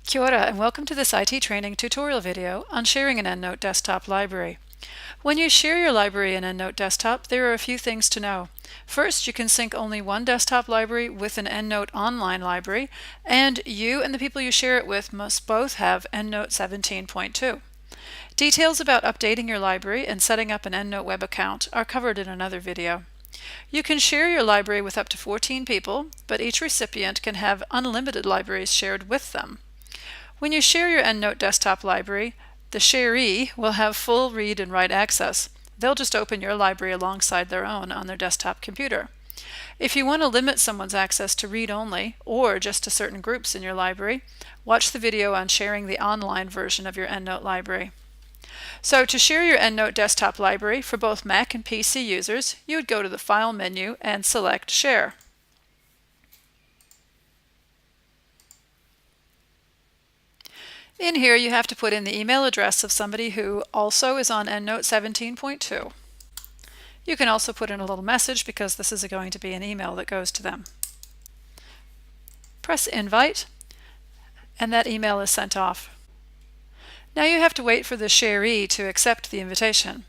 Kia ora and welcome to this IT training tutorial video on sharing an EndNote desktop library. When you share your library in EndNote Desktop, there are a few things to know. First, you can sync only one desktop library with an EndNote online library, and you and the people you share it with must both have EndNote 17.2. Details about updating your library and setting up an EndNote web account are covered in another video. You can share your library with up to 14 people, but each recipient can have unlimited libraries shared with them. When you share your EndNote desktop library, the sharee will have full read and write access. They'll just open your library alongside their own on their desktop computer. If you want to limit someone's access to read-only or just to certain groups in your library, watch the video on sharing the online version of your EndNote library. So to share your EndNote desktop library for both Mac and PC users, you would go to the File menu and select Share. In here, you have to put in the email address of somebody who also is on EndNote 17.2. You can also put in a little message because this is going to be an email that goes to them. Press Invite, and that email is sent off. Now you have to wait for the sharee to accept the invitation.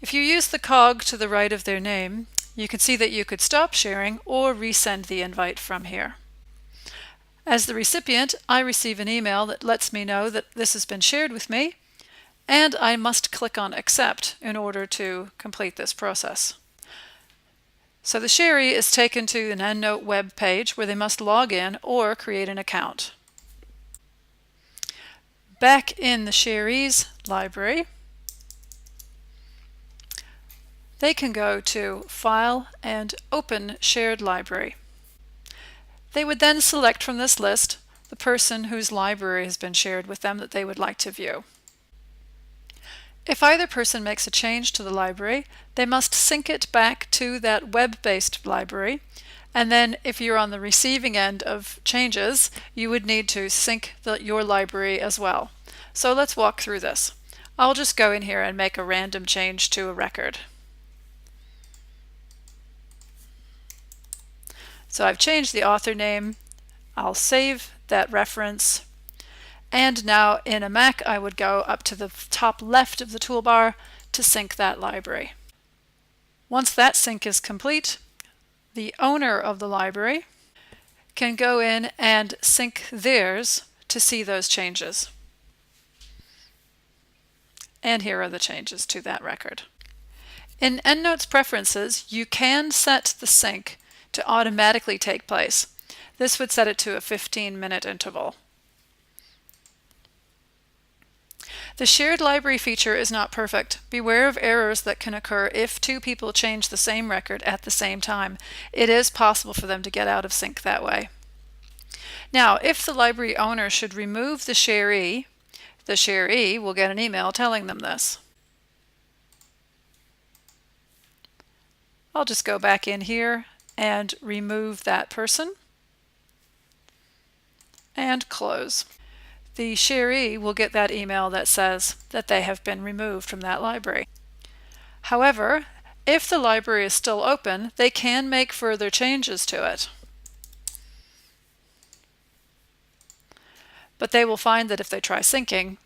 If you use the cog to the right of their name, you can see that you could stop sharing or resend the invite from here. As the recipient, I receive an email that lets me know that this has been shared with me, and I must click on Accept in order to complete this process. So the sharee is taken to an EndNote web page where they must log in or create an account. Back in the sharee's library, they can go to File and Open Shared Library. They would then select from this list the person whose library has been shared with them that they would like to view. If either person makes a change to the library, they must sync it back to that web-based library, and then if you're on the receiving end of changes, you would need to sync your library as well. So let's walk through this. I'll just go in here and make a random change to a record. So I've changed the author name. I'll save that reference. And now in a Mac, I would go up to the top left of the toolbar to sync that library. Once that sync is complete, the owner of the library can go in and sync theirs to see those changes. And here are the changes to that record. In EndNote's preferences, you can set the sync to automatically take place. This would set it to a 15-minute interval. The shared library feature is not perfect. Beware of errors that can occur if two people change the same record at the same time. It is possible for them to get out of sync that way. Now, if the library owner should remove the sharee will get an email telling them this. I'll just go back in here and remove that person and close. The sharee will get that email that says that they have been removed from that library. However, if the library is still open, they can make further changes to it. But they will find that if they try syncing,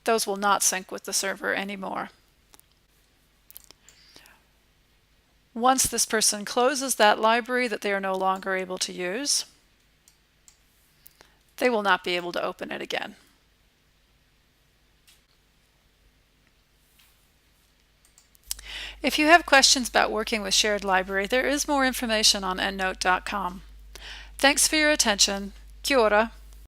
those will not sync with the server anymore. Once this person closes that library that they are no longer able to use, they will not be able to open it again. If you have questions about working with shared library, there is more information on endnote.com. Thanks for your attention. Kia ora.